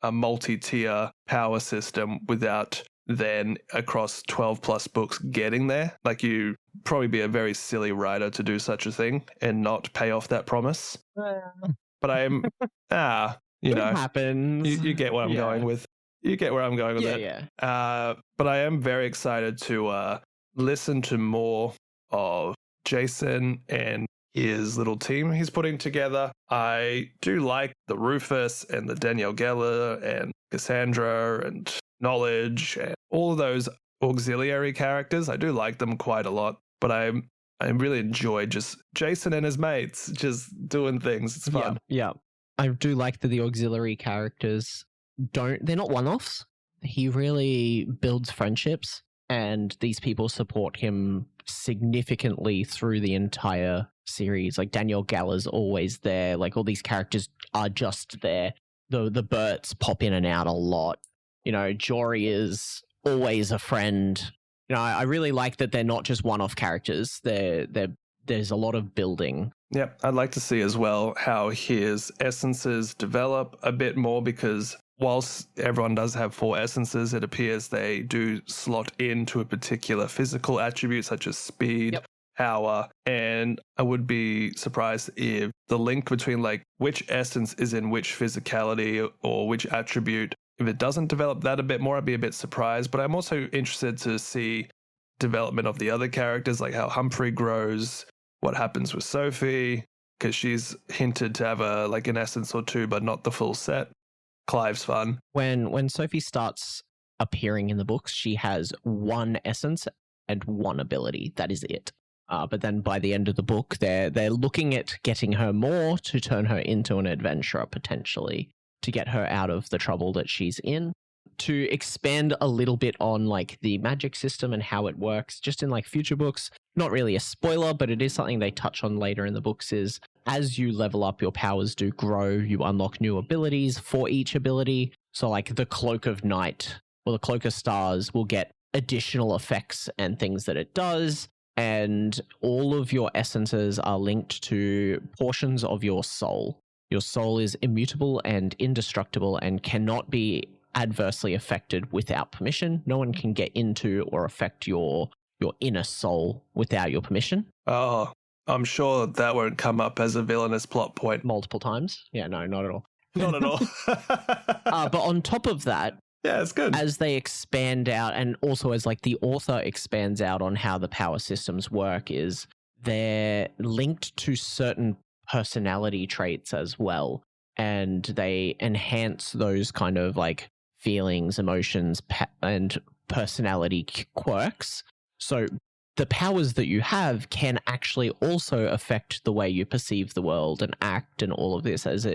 a multi-tier power system without then across 12 plus books getting there. Like, you probably be a very silly writer to do such a thing and not pay off that promise. But I'm you know, happens. You get what I'm going with. You get where I'm going with it. Yeah. But I am very excited to listen to more of Jason and his little team he's putting together. I do like the Rufus and the Danielle Geller and Cassandra and Knowledge and all of those auxiliary characters. I do like them quite a lot, but I really enjoy just Jason and his mates just doing things. It's fun. Yeah. I do like that the auxiliary characters they're not one-offs. He really builds friendships, and these people support him significantly through the entire series. Like Danielle Geller's always there. Like all these characters are just there. The Berts pop in and out a lot. You know, Jory is always a friend. You know, I really like that they're not just one-off characters. There's a lot of building. Yep, I'd like to see as well how his essences develop a bit more, because whilst everyone does have 4 essences, it appears they do slot into a particular physical attribute such as speed, power, and I would be surprised if the link between like which essence is in which physicality or which attribute, if it doesn't develop that a bit more, I'd be a bit surprised. But I'm also interested to see development of the other characters, like how Humphrey grows, what happens with Sophie, because she's hinted to have an essence or 2, but not the full set. Clive's fun. When Sophie starts appearing in the books, she has 1 essence and 1 ability. That is it. But then by the end of the book, they're looking at getting her more to turn her into an adventurer potentially, to get her out of the trouble that she's in, to expand a little bit on like the magic system and how it works just in like future books. Not really a spoiler, but it is something they touch on later in the books. Is as you level up, your powers do grow. You unlock new abilities for each ability. So like the Cloak of Night or the Cloak of Stars will get additional effects and things that it does. And all of your essences are linked to portions of your soul. Your soul is immutable and indestructible and cannot be adversely affected without permission. No one can get into or affect your your inner soul without your permission. Oh, I'm sure that won't come up as a villainous plot point. Multiple times. Yeah, no, not at all. Not at all. But on top of that, yeah, it's good. as they expand out, and also as like the author expands out on how the power systems work, is they're linked to certain personality traits as well, and they enhance those kind of like feelings, emotions, and personality quirks. So the powers that you have can actually also affect the way you perceive the world and act and all of this, as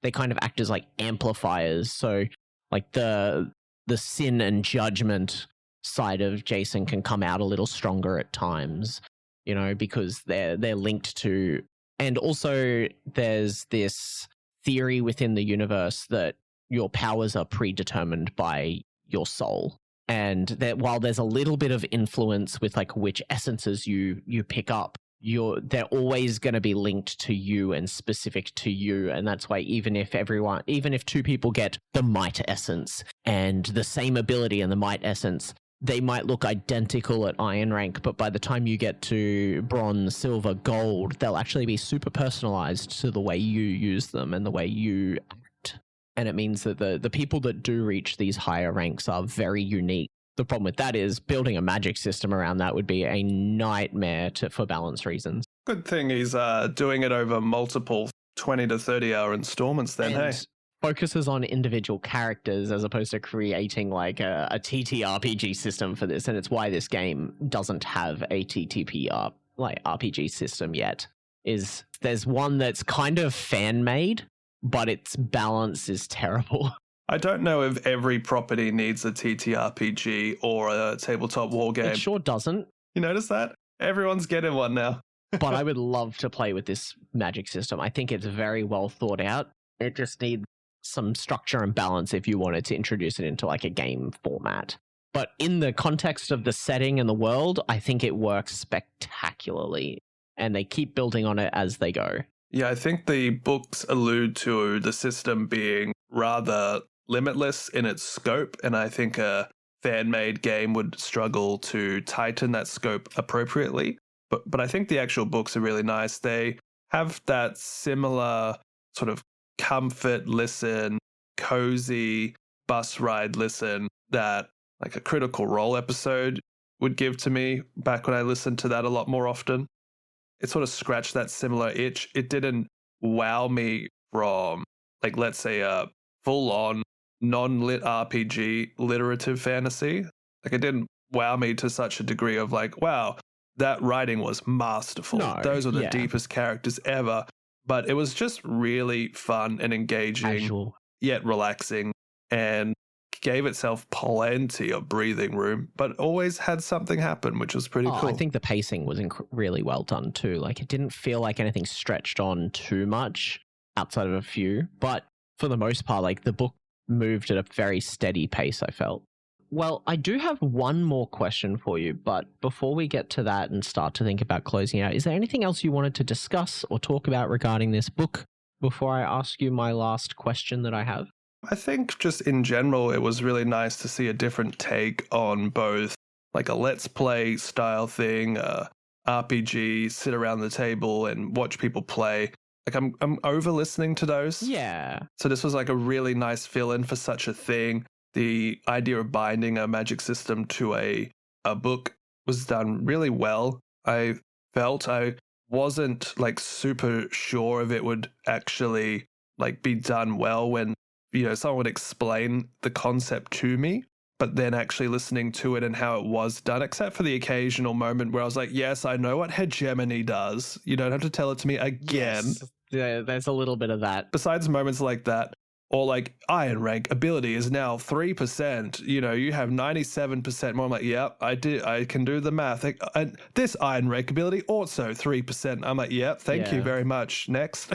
they kind of act as like amplifiers. So like the sin and judgment side of Jason can come out a little stronger at times, you know, because they're linked to. And also there's this theory within the universe that your powers are predetermined by your soul. And that while there's a little bit of influence with like which essences you pick up, they're always going to be linked to you and specific to you. And that's why even if two people get the might essence and the same ability and the might essence, they might look identical at iron rank, but by the time you get to bronze, silver, gold, they'll actually be super personalized to the way you use them and the way you act. And it means that the people that do reach these higher ranks are very unique. The problem with that is building a magic system around that would be a nightmare for balance reasons. Good thing he's doing it over multiple 20 to 30 hour installments then, and hey? Focuses on individual characters as opposed to creating like a TTRPG system for this. And it's why this game doesn't have a TTP RPG system yet. There's one that's kind of fan-made, but its balance is terrible. I don't know if every property needs a TTRPG or a tabletop war game. It sure doesn't. You notice that? Everyone's getting one now. But I would love to play with this magic system. I think it's very well thought out. It just needs some structure and balance if you wanted to introduce it into like a game format. But in the context of the setting and the world, I think it works spectacularly. And they keep building on it as they go. Yeah, I think the books allude to the system being rather limitless in its scope, and I think a fan-made game would struggle to tighten that scope appropriately. But I think the actual books are really nice. They have that similar sort of comfort listen, cozy bus ride listen that like a Critical Role episode would give to me back when I listened to that a lot more often. It sort of scratched that similar itch. It didn't wow me from, like, let's say a full-on non-lit RPG literative fantasy. Like, it didn't wow me to such a degree of like, wow, that writing was masterful. No, those are the deepest characters ever. But it was just really fun and engaging, yet relaxing, and gave itself plenty of breathing room, but always had something happen, which was pretty cool. I think the pacing was really well done too. Like, it didn't feel like anything stretched on too much outside of a few, but for the most part, like, the book moved at a very steady pace, I felt. Well, I do have one more question for you, but before we get to that and start to think about closing out, is there anything else you wanted to discuss or talk about regarding this book before I ask you my last question that I have? I think just in general, it was really nice to see a different take on both like a let's play style thing, RPG, sit around the table and watch people play. Like I'm over listening to those. Yeah. So this was like a really nice fill-in for such a thing. The idea of binding a magic system to a book was done really well. I felt I wasn't like super sure if it would actually like be done well when, you know, someone would explain the concept to me, but then actually listening to it and how it was done, except for the occasional moment where I was like, yes, I know what hegemony does. You don't have to tell it to me again. Yes. Yeah, there's a little bit of that. Besides moments like that, or like iron rank ability is now 3%, you know, you have 97% more. I'm like, yep, I can do the math. And this iron rank ability also 3%. I'm like, yep, thank you very much. Next.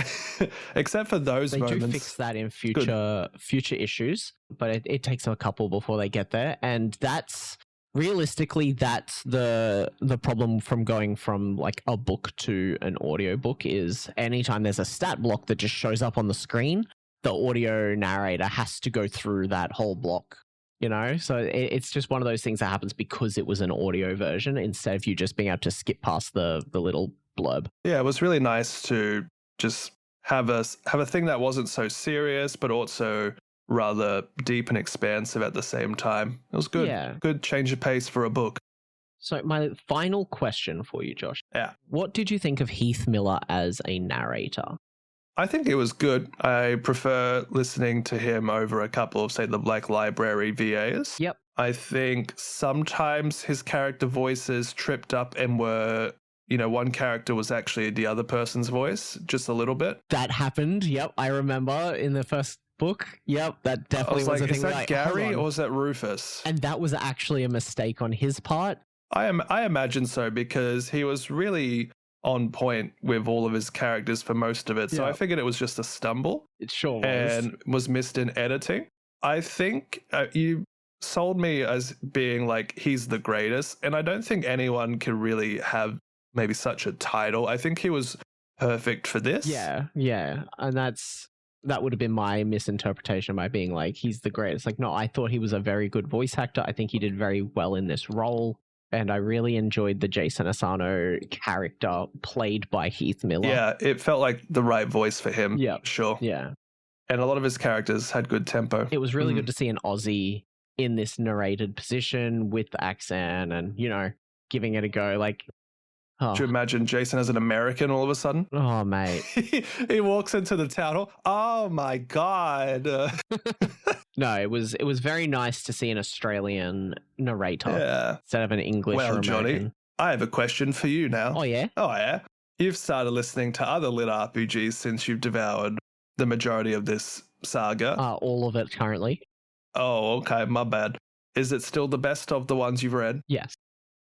Except for those moments. They do fix that in future issues, but it takes a couple before they get there. And that's realistically, that's the problem from going from like a book to an audiobook, is anytime there's a stat block that just shows up on the screen, the audio narrator has to go through that whole block So it's just one of those things that happens because it was an audio version instead of you just being able to skip past the little blurb. Yeah, it was really nice to just have a thing that wasn't so serious, but also rather deep and expansive at the same time. It was good. Yeah. Good change of pace for a book. So my final question for you, Josh. Yeah. What did you think of Heath Miller as a narrator? I think it was good. I prefer listening to him over a couple of, say, the library VAs. Yep. I think sometimes his character voices tripped up and were, one character was actually the other person's voice, just a little bit. That happened. Yep. I remember in the first book. Yep. That definitely was a thing. Is that Gary or was that Rufus? And that was actually a mistake on his part. I imagine so, because he was really on point with all of his characters for most of it. So I figured it was just a stumble. It sure was. And was missed in editing. I think you sold me as being like, he's the greatest. And I don't think anyone can really have maybe such a title. I think he was perfect for this. Yeah. And that would have been my misinterpretation by being like, he's the greatest. Like, no, I thought he was a very good voice actor. I think he did very well in this role. And I really enjoyed the Jason Asano character played by Heath Miller. Yeah, it felt like the right voice for him. Yeah. Sure. Yeah. And a lot of his characters had good tempo. It was really good to see an Aussie in this narrated position with the accent and, giving it a go. Like, do you imagine Jason as an American all of a sudden? Oh, mate. He walks into the town hall. Oh, my God. No, it was very nice to see an Australian narrator instead of an English or American. Jonny, I have a question for you now. Oh, yeah? Oh, yeah. You've started listening to other LitRPGs since you've devoured the majority of this saga. All of it currently. Oh, okay. My bad. Is it still the best of the ones you've read? Yes.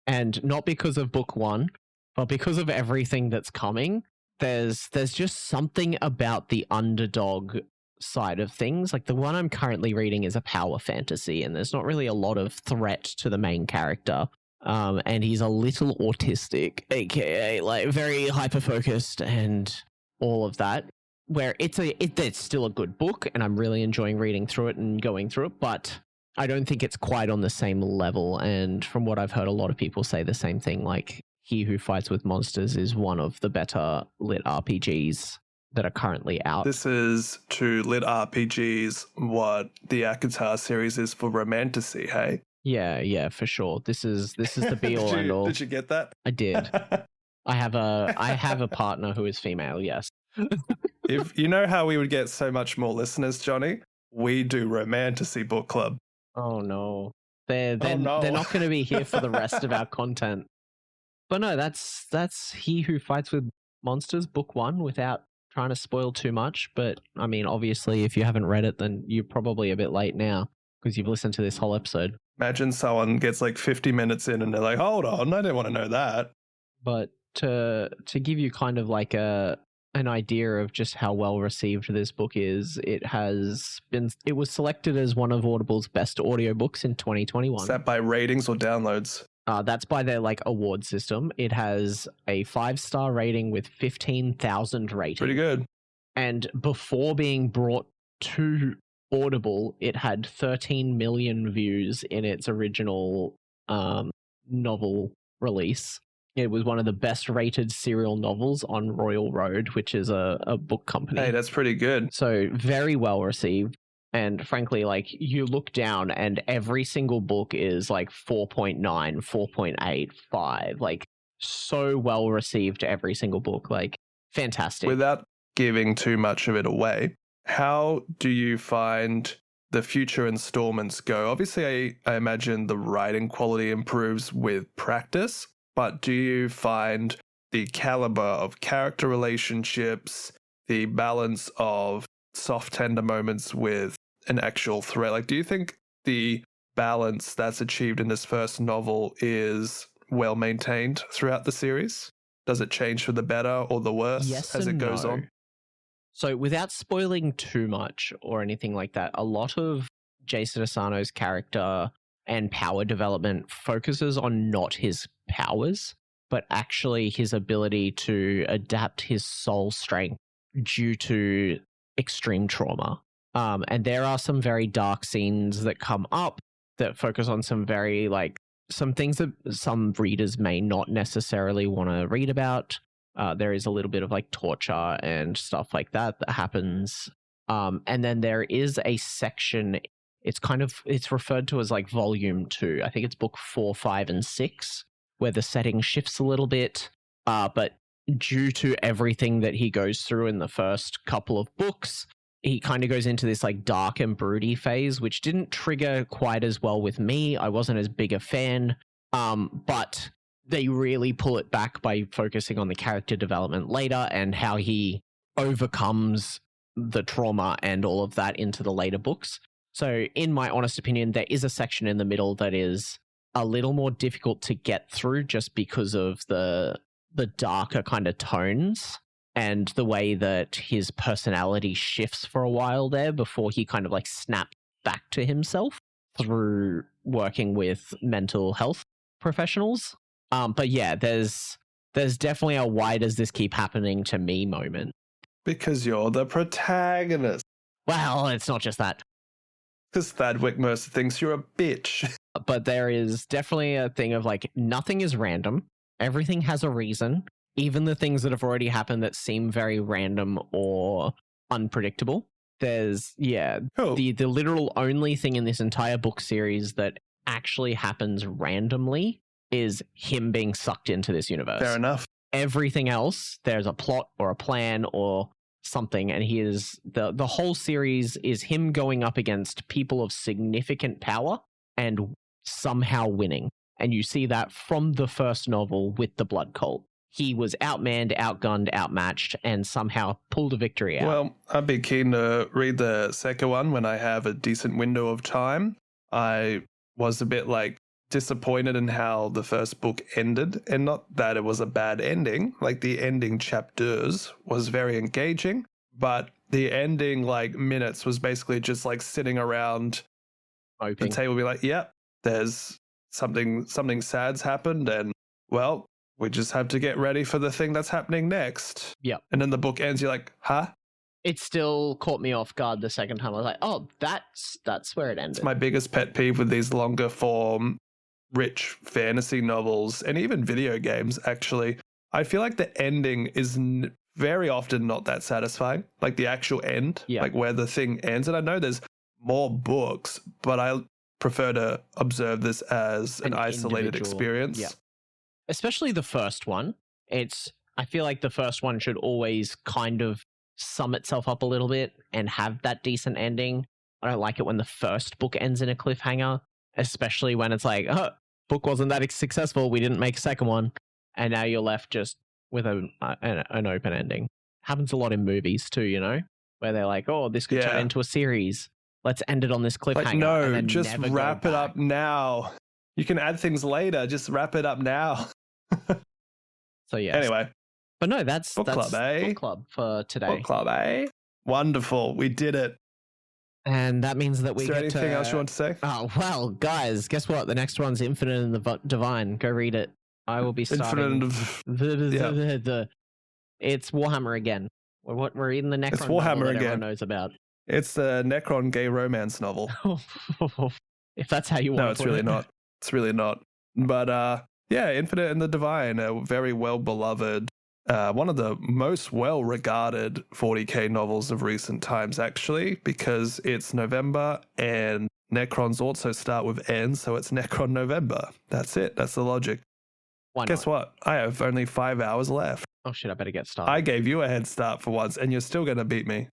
And not because of book one, but because of everything that's coming. There's just something about the underdog side of things. Like the one I'm currently reading is a power fantasy, and there's not really a lot of threat to the main character. And he's a little autistic, aka like very hyper focused and all of that. Where it's still a good book, and I'm really enjoying reading through it and going through it, but I don't think it's quite on the same level. And from what I've heard, a lot of people say the same thing. Like He Who Fights with Monsters is one of the better lit RPGs that are currently out. This is to lit RPGs what the Akatar series is for romantasy, hey? Yeah, for sure. This is the be all and all. Did you get that? I did. I have a partner who is female, yes. If you know how we would get so much more listeners, Jonny, we do romantasy book club. Oh no. They're not going to be here for the rest of our content. But no, that's He Who Fights with Monsters, book 1, without trying to spoil too much. But I mean, obviously, if you haven't read it, then you're probably a bit late now because you've listened to this whole episode. Imagine someone gets like 50 minutes in and they're like, hold on, I didn't want to know that. But to give you kind of like an idea of just how well received this book is, it was selected as one of Audible's best audiobooks in 2021. Is that by ratings or downloads? That's by their award system. It has a 5-star rating with 15,000 ratings. Pretty good. And before being brought to Audible, it had 13 million views in its original novel release. It was one of the best rated serial novels on Royal Road, which is a book company. Hey, that's pretty good. So very well received. And frankly, you look down and every single book is 4.9, 4.8, 5. So well received, every single book. Fantastic. Without giving too much of it away, how do you find the future installments go? Obviously, I imagine the writing quality improves with practice, but do you find the caliber of character relationships, the balance of soft, tender moments with an actual threat? Do you think the balance that's achieved in this first novel is well maintained throughout the series? Does it change for the better or the worse as it goes on? So without spoiling too much or anything like that, a lot of Jason Asano's character and power development focuses on not his powers, but actually his ability to adapt his soul strength due to extreme trauma. And there are some very dark scenes that come up that focus on some very like some things that some readers may not necessarily want to read about. There is a little bit of like torture and stuff like that happens. And then there is a section, it's referred to as like volume 2. I think it's book 4, 5, and 6, where the setting shifts a little bit. But due to everything that he goes through in the first couple of books, he kind of goes into this like dark and broody phase, which didn't trigger quite as well with me. I wasn't as big a fan. But they really pull it back by focusing on the character development later and how he overcomes the trauma and all of that into the later books. So in my honest opinion, there is a section in the middle that is a little more difficult to get through just because of the darker kind of tones and the way that his personality shifts for a while there before he kind of like snaps back to himself through working with mental health professionals. But yeah, there's definitely a why does this keep happening to me moment. Because you're the protagonist. Well, it's not just that. Because Thadwick Mercer thinks you're a bitch. But there is definitely a thing of like, nothing is random. Everything has a reason. Even the things that have already happened that seem very random or unpredictable. There's, Cool. the literal only thing in this entire book series that actually happens randomly is him being sucked into this universe. Fair enough. Everything else, there's a plot or a plan or something, and he is the whole series is him going up against people of significant power and somehow winning. And you see that from the first novel with the Blood Cult. He was outmanned, outgunned, outmatched, and somehow pulled a victory out. Well, I'd be keen to read the second one when I have a decent window of time. I was a bit like disappointed in how the first book ended, and not that it was a bad ending. Like the ending chapters was very engaging, but the ending like minutes was basically just like sitting around the table, be like, "Yep, there's something sad's happened, and well, we just have to get ready for the thing that's happening next." Yep. And then the book ends. You're like, "Huh?" It still caught me off guard the second time. I was like, "Oh, that's where it ended." It's my biggest pet peeve with these longer form, rich fantasy novels and even video games, actually. I feel like the ending is very often not that satisfying. Like the actual end, like where the thing ends. And I know there's more books, but I prefer to observe this as an isolated experience. Yeah. Especially the first one. I feel like the first one should always kind of sum itself up a little bit and have that decent ending. I don't like it when the first book ends in a cliffhanger, especially when it's like, oh, book wasn't that successful, we didn't make a second one, and now you're left just with an open ending. Happens a lot in movies too, you know, where they're like, oh, this could turn into a series. Let's end it on this cliffhanger. Like, no, and then just wrap it up now. You can add things later. Just wrap it up now. So yeah. Anyway. But no, that's Book Club, eh? Book Club for today. Book Club, eh? Wonderful. We did it. And that means that we get to... Is there anything else you want to say? Oh, well, guys, guess what? The next one's Infinite and the Divine. Go read it. I will be starting... It's Warhammer again. We're reading the Necron it's Warhammer novel that again. everyone knows about. It's the Necron gay romance novel. If that's how you want to No, it's really not. It's really not. But yeah, Infinite and the Divine, a very well-beloved, one of the most well-regarded 40k novels of recent times, actually, because it's November and Necrons also start with N, so it's Necron November. That's it. That's the logic. Why not? Guess what? I have only 5 hours left. Oh shit, I better get started. I gave you a head start for once, and you're still going to beat me.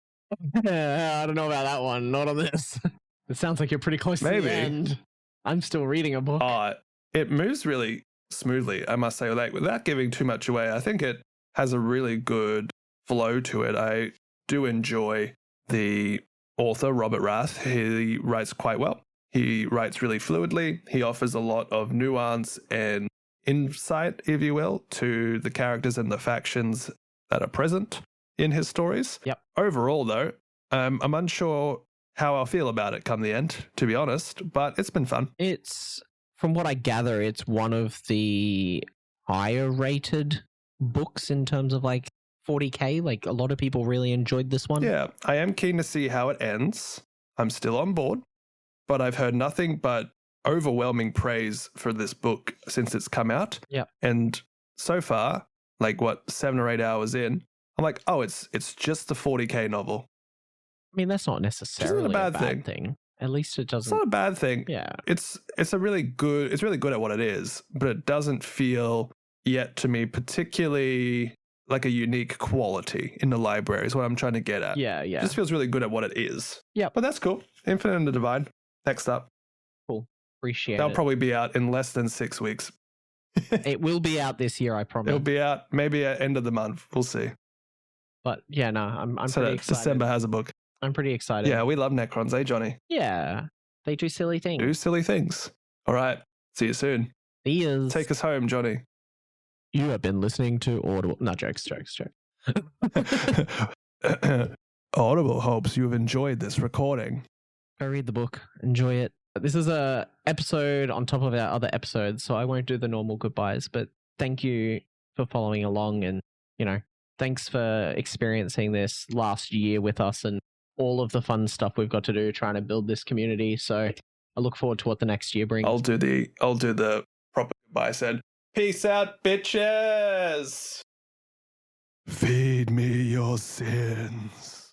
I don't know about that one. Not on this. It sounds like you're pretty close to the end. I'm still reading a book. It moves really smoothly, I must say. Like, without giving too much away, I think it has a really good flow to it. I do enjoy the author, Robert Rath. He writes quite well. He writes really fluidly. He offers a lot of nuance and insight, if you will, to the characters and the factions that are present in his stories. Yep. Overall, though, I'm unsure how I'll feel about it come the end, to be honest, but it's been fun. It's, from what I gather, it's one of the higher rated books in terms of like 40k. Like, a lot of people really enjoyed this one. Yeah, I am keen to see how it ends. I'm still on board, but I've heard nothing but overwhelming praise for this book since it's come out. Yep. And so far, like 7 or 8 hours in, I'm like, oh, it's just a 40K novel. I mean, that's not necessarily a bad thing. At least it doesn't. It's not a bad thing. Yeah. It's really good at what it is, but it doesn't feel yet to me particularly like a unique quality in the library is what I'm trying to get at. Yeah. It just feels really good at what it is. Yeah. But that's cool. Infinite and the Divine. Next up. Cool. Appreciate That'll it. probably be out in less than 6 weeks. It will be out this year, I promise. It'll be out maybe at end of the month. We'll see. But yeah, no, I'm So pretty that excited. December has a book. I'm pretty excited. Yeah, we love Necrons, eh, Jonny? Yeah. They do silly things. Do silly things. All right. See you soon. Ears. Take us home, Jonny. You have been listening to Audible. No, jokes. Audible hopes you've enjoyed this recording. Go read the book. Enjoy it. This is a episode on top of our other episodes, so I won't do the normal goodbyes, but thank you for following along and, thanks for experiencing this last year with us and all of the fun stuff we've got to do trying to build this community. So I look forward to what the next year brings. I'll do the proper goodbye. I said, peace out, bitches. Feed me your sins.